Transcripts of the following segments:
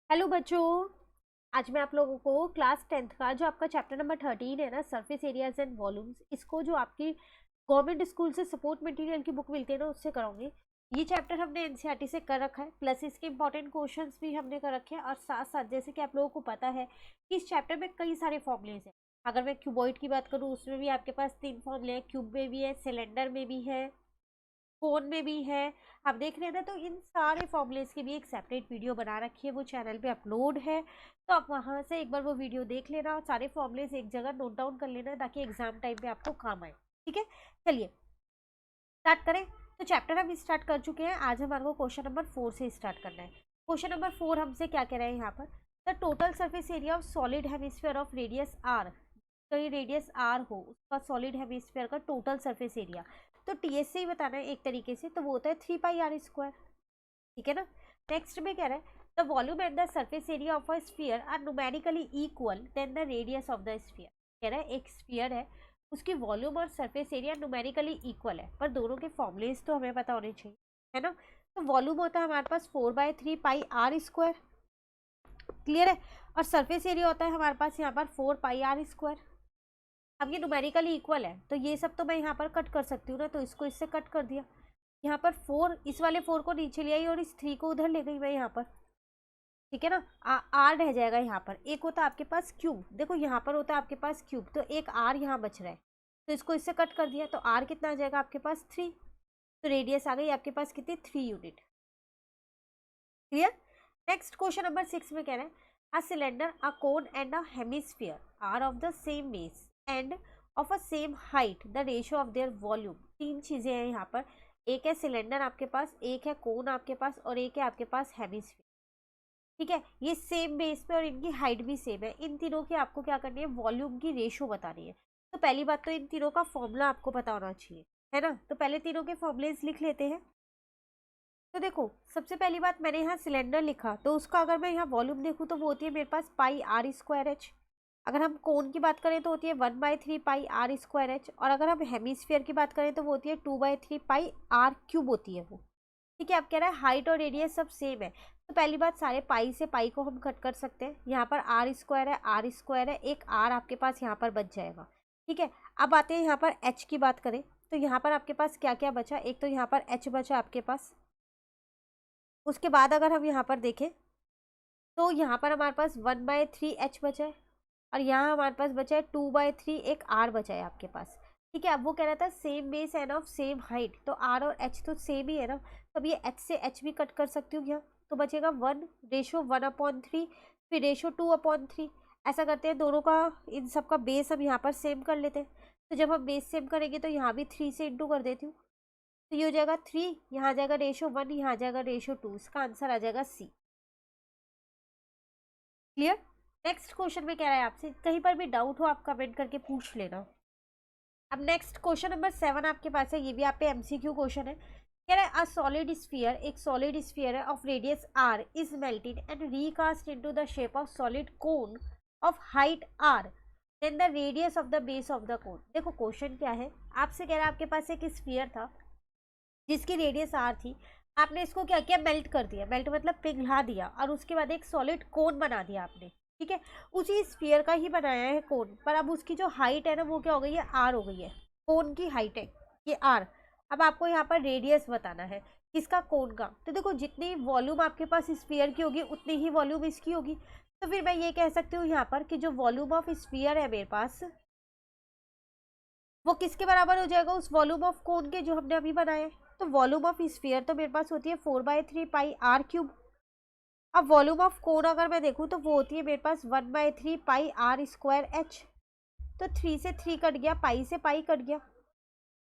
Hello बच्चों। आज मैं आप लोगों को क्लास 10th का जो आपका चैप्टर नंबर 13 है ना, सरफेस एरियाज एंड वॉल्यूम्स, इसको जो आपकी गवर्नमेंट स्कूल से सपोर्ट मटेरियल की बुक मिलती है ना, उससे कराऊंगी। ये चैप्टर हमने एनसीईआरटी से कर रखा है, प्लस इसके इंपॉर्टेंट क्वेश्चंस भी हमने कर रखे हैं। और साथ साथ जैसे कि आप लोगों को पता है कि इस चैप्टर में कई सारे फॉर्मूलेज हैं। अगर मैं क्यूबॉइड की बात करूँ, उसमें भी आपके पास 3 फॉर्मूले हैं, क्यूब में भी है, सिलेंडर में भी है, फोन में भी है। आप देख रहे हैं ना, तो इन सारे फॉर्मूलेस की भी एक सेपरेट वीडियो बना रखी है, वो चैनल पे अपलोड है। तो आप वहां से एक बार वो वीडियो देख लेना और सारे फॉर्मूलेस एक जगह नोट डाउन कर लेना, ताकि एग्जाम टाइम पे आपको काम आए। ठीक है, चलिए स्टार्ट करें। तो चैप्टर हम स्टार्ट कर चुके हैं। आज हमारे को क्वेश्चन नंबर 4 से स्टार्ट करना है। क्वेश्चन नंबर 4 हमसे क्या कह रहे हैं यहाँ पर, the total surface area of solid hemisphere of radius r. कहीं रेडियस आर हो, उसका सॉलिड हेमिस्फीयर का टोटल सरफेस एरिया। तो टीएस से ही बताना है एक तरीके से, तो वो होता है 3πr²। ठीक है ना। नेक्स्ट में कह रहा है the volume and the surface area of a sphere are numerically equal then the radius of the sphere. कह रहा है एक स्फीयर है, उसकी वॉल्यूम और सरफेस एरिया न्यूमेरिकली इक्वल है, पर दोनों के फॉर्मूलेज तो हमें पता होने चाहिए, है ना। तो वॉल्यूम होता है हमारे पास 4/3πr²। क्लियर है। और सरफेस एरिया होता है हमारे पास यहाँ पर 4πr²। अब ये न्यूमेरिकली इक्वल है, तो ये सब तो मैं यहाँ पर कट कर सकती हूँ ना, तो इसको इससे कट कर दिया। यहाँ पर 4, इस वाले 4 को नीचे ले आई और इस 3 को उधर ले गई मैं यहाँ पर। ठीक है ना। आर रह जाएगा यहाँ पर। एक होता है आपके पास क्यूब, देखो यहाँ पर होता है आपके पास क्यूब, तो एक आर यहाँ बच रहा है, तो इसको इससे कट कर दिया, तो आर कितना आ जाएगा आपके पास 3। तो रेडियस आ गई आपके पास कितनी, 3 unit. Clear. Next question number 6 में कह रहे हैं a cylinder, a cone and a hemisphere are of the same base and of a same height, the ratio of their volume. 3 चीजें हैं यहाँ पर। एक है सिलेंडर आपके पास, एक है कोन आपके पास, और एक है आपके पास हेमिस्फीयर। ठीक है, ये सेम बेस पे और इनकी हाइट भी सेम है। इन तीनों की आपको क्या करनी है, वॉल्यूम की रेशो बतानी है। तो पहली बात तो इन तीनों का फॉर्मूला आपको पता होना चाहिए, है ना। तो पहले तीनों के फॉर्मूलेज लिख लेते हैं। तो देखो, सबसे पहली बात, मैंने यहाँ सिलेंडर लिखा, तो उसका अगर मैं यहाँ वॉल्यूम देखूँ तो वो होती है मेरे पास πr²h। अगर हम कोन की बात करें तो होती है 1/3πr²h। और अगर हम हेमिस्फीयर की बात करें तो वो होती है 2/3πr³ होती है वो। ठीक है। अब कह रहा है हाइट और रेडियस सब सेम है, तो पहली बात, सारे पाई से पाई को हम कट कर सकते हैं। यहाँ पर r² है, r² है, एक r आपके पास यहाँ पर बच जाएगा। ठीक है। अब आते हैं यहाँ पर h की बात करें, तो यहाँ पर आपके पास क्या क्या बचा, एक तो यहाँ पर h बचा आपके पास। उसके बाद अगर हम यहाँ पर देखें तो यहाँ पर हमारे पास 1/3h बचा है, और यहाँ हमारे पास बचा है 2/3, एक r बचा है आपके पास। ठीक है। अब वो कह रहा था same base and of same height, तो r और h तो सेम ही है ना, तो अब ये h से h भी कट कर सकती हूँ यहाँ, तो बचेगा 1:1/3, फिर रेशो 2/3। ऐसा करते हैं, दोनों का, इन सब का बेस हम यहाँ पर सेम कर लेते हैं। तो जब हम बेस सेम करेंगे तो यहाँ भी 3 से इंटू कर देती हूँ, तो ये हो जाएगा 3, यहाँ आ जाएगा रेशो 1, यहाँ आ जाएगा रेशो 2। इसका आंसर आ जाएगा सी। क्लियर। नेक्स्ट क्वेश्चन में कह रहा है आपसे, कहीं पर भी डाउट हो आप कमेंट करके पूछ लेना। अब नेक्स्ट क्वेश्चन नंबर 7 आपके पास है, ये भी आप पे एमसीक्यू क्वेश्चन है। कह रहा है अ सॉलिड स्फीयर, एक सॉलिड स्फीयर है of radius r is melted and recast into the shape of solid cone of height r, then the radius of the base of the cone. देखो question क्या है, आपसे कह रहा है आपके पास एक स्फीयर था जिसकी रेडियस आर थी, आपने इसको क्या किया, मेल्ट कर दिया। मेल्ट मतलब पिघला दिया, और उसके बाद एक सॉलिड कोन बना दिया आपने। ठीक है। उसी स्फीयर का ही बनाया है कोन, पर अब उसकी जो हाइट है ना, वो क्या हो गई है, आर हो गई है। कोन की हाइट है ये आर। अब आपको यहाँ पर रेडियस बताना है किसका, कोन का। तो देखो, जितनी वॉल्यूम आपके पास स्फीयर की होगी उतनी ही वॉल्यूम इसकी होगी। तो फिर मैं ये कह सकती हूँ यहाँ पर कि जो वॉल्यूम ऑफ स्फीयर है मेरे पास, वो किसके बराबर हो जाएगा, उस वॉल्यूम ऑफ कोन के जो हमने अभी बनाया है। तो वॉल्यूम ऑफ स्फीयर तो मेरे पास होती है 4/3πr³। अब वॉल्यूम ऑफ कोन अगर मैं देखूँ तो वो होती है मेरे पास 1/3πr²h। तो 3 से 3 कट गया, पाई से पाई कट गया,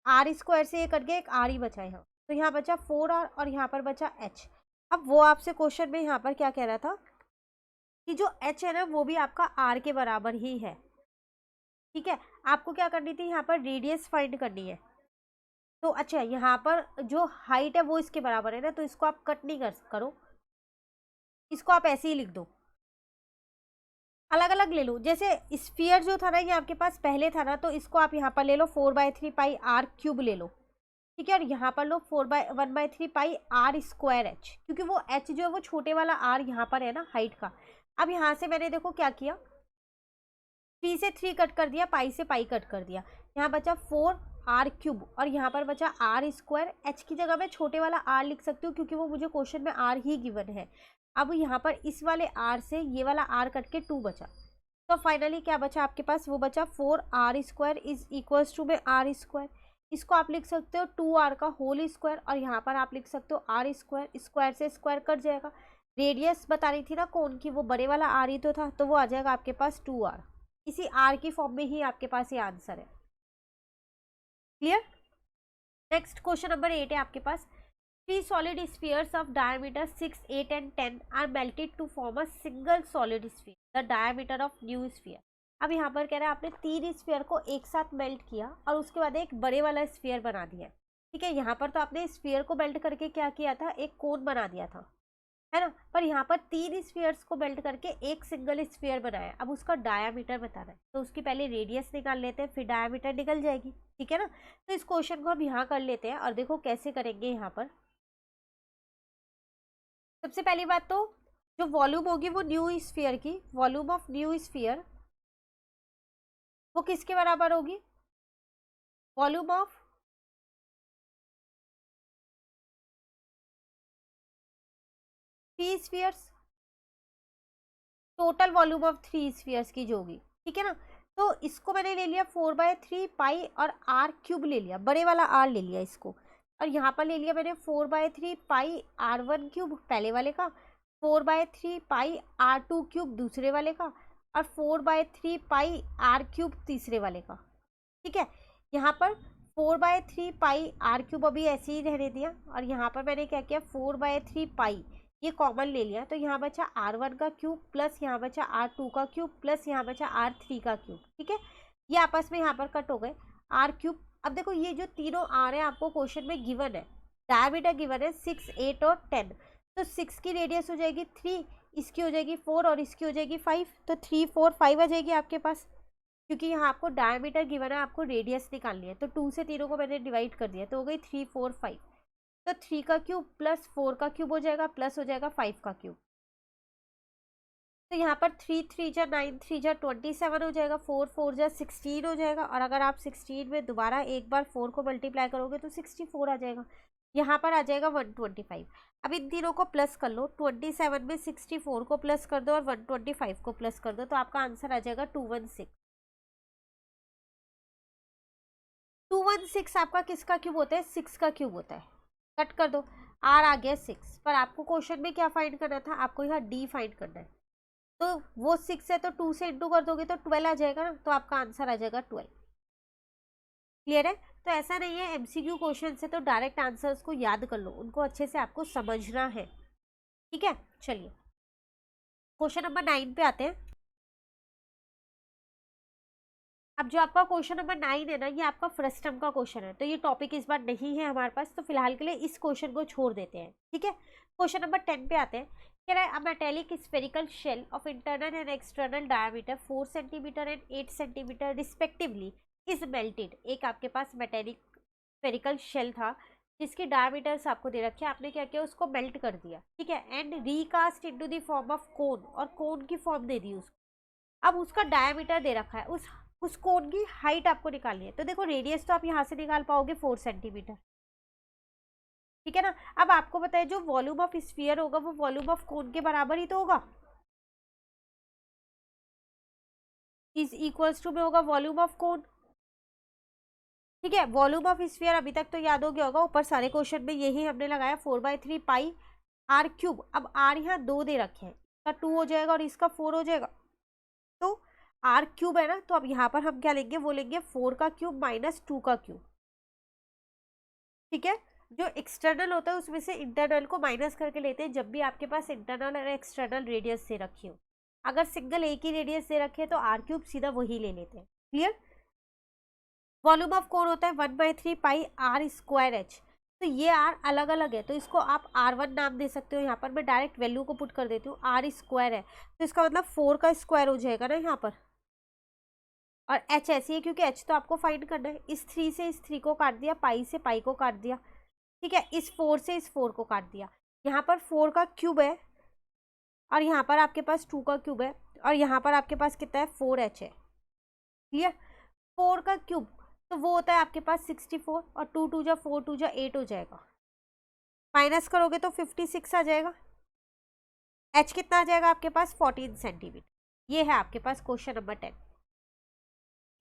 r² से ये कट गया, एक r ही बचा यहाँ। तो यहाँ बचा 4r और यहाँ पर बचा h। अब वो आपसे क्वेश्चन में यहाँ पर क्या कह रहा था कि जो h है ना, वो भी आपका r के बराबर ही है। ठीक है। आपको क्या करनी थी, यहाँ पर रेडियस फाइंड करनी है। तो अच्छा, यहाँ पर जो हाइट है वो इसके बराबर है ना, तो इसको आप कट नहीं करो, इसको आप ऐसे ही लिख दो, अलग अलग ले लो। जैसे स्फीयर जो था ना, ये आपके पास पहले था ना, तो इसको आप यहाँ पर ले लो 4/3πr³ ले लो। ठीक है, और यहाँ पर लो 4/1/3 पाई आर स्क्वायर एच, क्योंकि वो एच जो है वो छोटे वाला आर यहाँ पर है ना हाइट का। अब यहाँ से मैंने देखो क्या किया, 3 से 3 कट कर दिया, पाई से पाई कट कर दिया, यहाँ बचा 4r³ और यहाँ पर बचा आर स्क्वायर। एच की जगह मैं छोटे वाला आर लिख सकती हूँ क्योंकि वो मुझे क्वेश्चन में आर ही गिवन है। अब यहाँ पर इस वाले आर से ये वाला आर कट के 2 बचा, तो फाइनली क्या बचा आपके पास, वो बचा 4r² इज इक्वल्स टू में आर स्क्वायर। इसको आप लिख सकते हो 2r का होल स्क्वायर, और यहाँ पर आप लिख सकते हो आर स्क्वायर, स्क्वायर से स्क्वायर कट जाएगा। रेडियस बता रही थी ना कौन की, वो बड़े वाला आर ही तो था, तो वो आ जाएगा आपके पास 2r। इसी आर की फॉर्म में ही आपके पास ये आंसर है। क्लियर। नेक्स्ट क्वेश्चन नंबर 8 है आपके पास, 3 solid spheres of diameter 6, 8 and 10 are melted to form a single solid sphere, the diameter of new sphere। अब यहाँ पर कह रहा है आपने 3 स्फीयर को एक साथ मेल्ट किया और उसके बाद एक बड़े वाला स्फीयर बना दिया। ठीक है, यहाँ पर तो आपने स्फीयर को मेल्ट करके क्या किया था, एक कोन बना दिया था, है ना, पर यहाँ पर 3 स्फीयर्स को मेल्ट करके एक सिंगल स्फीयर बनाया। अब उसका डायामीटर बताना है, तो उसकी पहले रेडियस निकाल लेते हैं, फिर डायामीटर निकल जाएगी। ठीक है ना, तो इस क्वेश्चन को हम यहाँ कर लेते हैं और देखो कैसे करेंगे। यहाँ पर सबसे पहली बात तो जो वॉल्यूम होगी वो न्यू स्फीयर की, वॉल्यूम ऑफ न्यू स्फीयर वो किसके बराबर होगी, volume of 3 spheres, total volume of 3 spheres की जो होगी। ठीक है ना, तो इसको मैंने ले लिया 4/3 पाई और r³ ले लिया, बड़े वाला r ले लिया इसको, और यहाँ पर ले लिया मैंने 4/3 पाई r1³ पहले वाले का, 4/3 पाई r2³ दूसरे वाले का, और 4/3 पाई r³ तीसरे वाले का। ठीक है, यहाँ पर 4/3 पाई r³ अभी ऐसे ही रहने दिया, और यहाँ पर मैंने क्या किया 4/3 पाई ये कॉमन ले लिया, तो यहाँ बचा r1 का क्यूब प्लस यहाँ बचा r2 का क्यूब प्लस यहाँ बचा r3 का क्यूब। ठीक है, ये आपस में यहाँ पर कट हो गए r³। अब देखो ये जो तीनों r है आपको क्वेश्चन में गिवन है, डायमीटर गिवन है 6, 8 और 10, तो 6 की रेडियस हो जाएगी 3, इसकी हो जाएगी 4 और इसकी हो जाएगी 5, तो 3, 4, 5 आ जाएगी आपके पास, क्योंकि यहाँ आपको डायमीटर गिवन है, आपको रेडियस निकालनी है। तो 2 से तीनों को मैंने डिवाइड कर दिया, तो हो गई 3, 4, 5, तो 3 का क्यूब प्लस 4 का क्यूब हो जाएगा प्लस हो जाएगा 5 का क्यूब, तो यहाँ पर 3, 3 जा 9, 3 जा 27 हो जाएगा, 4, 4 जा 16 हो जाएगा, और अगर आप 16 में दोबारा एक बार 4 को मल्टीप्लाई करोगे तो 64 आ जाएगा, यहाँ पर आ जाएगा 125। अब इन तीनों को प्लस कर लो, 27 में 64 को प्लस कर दो और 125 को प्लस कर दो, तो आपका आंसर आ जाएगा 216। 216 आपका किसका क्यूब होता है, 6 का क्यूब होता है। कट कर दो, आर आ गया 6, पर आपको क्वेश्चन में क्या फाइंड करना था, आपको यहाँ डी फाइंड करना है, तो वो 6 है तो 2 से इंटू कर दोगे तो 12 आ जाएगा ना, तो आपका आंसर आ जाएगा 12। क्लियर है, तो ऐसा नहीं है एमसीक्यू क्वेश्चन से तो डायरेक्ट आंसर्स को याद कर लो, उनको अच्छे से आपको समझना है। ठीक है, चलिए क्वेश्चन नंबर 9 पे आते हैं। अब जो आपका क्वेश्चन नंबर 9 है ना, ये आपका फर्स्ट टर्म का क्वेश्चन है, तो ये टॉपिक इस बार नहीं है हमारे पास, तो फिलहाल के लिए इस क्वेश्चन को छोड़ देते हैं। ठीक है, क्वेश्चन नंबर 10 पे आते हैं। कह रहा है a metallic spherical shell of internal and external diameter 4 centimetre and 8 centimetre respectively is melted. एक आपके पास मेटेलिक स्फेरिकल शेल था जिसकी डायमीटर्स आपको दे रखे, आपने क्या किया उसको मेल्ट कर दिया। ठीक है, and recast into the form of cone, और कोन की फॉर्म दे दी उसको। अब उसका डायमीटर दे रखा है, उस कोन की हाइट आपको निकालनी है, तो देखो रेडियस तो आप यहाँ से निकाल पाओगे 4 सेंटीमीटर। ठीक है ना, अब आपको बताए जो वॉल्यूम ऑफ स्फीयर होगा वो वॉल्यूम ऑफ कोन के बराबर ही तो होगा, इज इक्वल्स टू में होगा वॉल्यूम ऑफ कोन। ठीक है, वॉल्यूम ऑफ स्फीयर अभी तक तो याद हो गया होगा, ऊपर सारे क्वेश्चन में यही हमने लगाया 4/3 पाई r³। अब r यहाँ 2 दे रखे हैं, इसका 2 हो जाएगा और इसका 4 हो जाएगा, तो r³ है ना, तो अब यहाँ पर हम क्या लेंगे, वो लेंगे 4 का क्यूब माइनस 2 का क्यूब। ठीक है, जो एक्सटर्नल होता है उसमें से इंटरनल को माइनस करके लेते हैं जब भी आपके पास इंटरनल और एक्सटर्नल रेडियस से रखी हो। अगर सिंगल एक ही रेडियस से रखे तो r³ सीधा वही ले लेते हैं। क्लियर, वॉल्यूम ऑफ कोन होता है 1/3 पाई r²h, तो ये r अलग अलग है, तो इसको आप r1 नाम दे सकते हो। यहाँ पर मैं डायरेक्ट वैल्यू को पुट कर देती हूँ, r² है तो इसका मतलब 4 का स्क्वायर हो जाएगा ना यहाँ पर, और h ऐसी है क्योंकि h तो आपको फाइंड करना है। इस 3 से इस 3 को काट दिया, पाई से पाई को काट दिया, ठीक है। इस 4 से इस 4 को काट दिया। यहाँ पर 4 का क्यूब है और यहाँ पर आपके पास 2 का क्यूब है और यहाँ पर आपके पास कितना है 4h है, क्लियर। 4 का क्यूब तो वो होता है आपके पास 64 और 2 2 जा 4 2 जा 8 हो जाएगा। माइनस करोगे तो 56 आ जाएगा। h कितना आ जाएगा आपके पास 14 सेंटीमीटर। ये है आपके पास क्वेश्चन नंबर 10,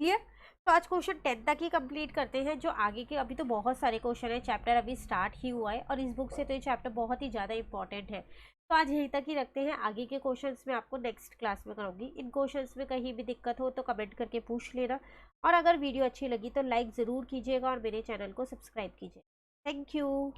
क्लियर। तो आज क्वेश्चन 10 तक ही कंप्लीट करते हैं। जो आगे के अभी तो बहुत सारे क्वेश्चन है, चैप्टर अभी स्टार्ट ही हुआ है और इस बुक से तो ये चैप्टर बहुत ही ज़्यादा इंपॉर्टेंट है। तो आज यहीं तक ही रखते हैं, आगे के क्वेश्चंस में आपको नेक्स्ट क्लास में कराऊंगी। इन क्वेश्चंस में कहीं भी दिक्कत हो तो कमेंट करके पूछ लेना और अगर वीडियो अच्छी लगी तो लाइक ज़रूर कीजिएगा और मेरे चैनल को सब्सक्राइब कीजिए। Thank you.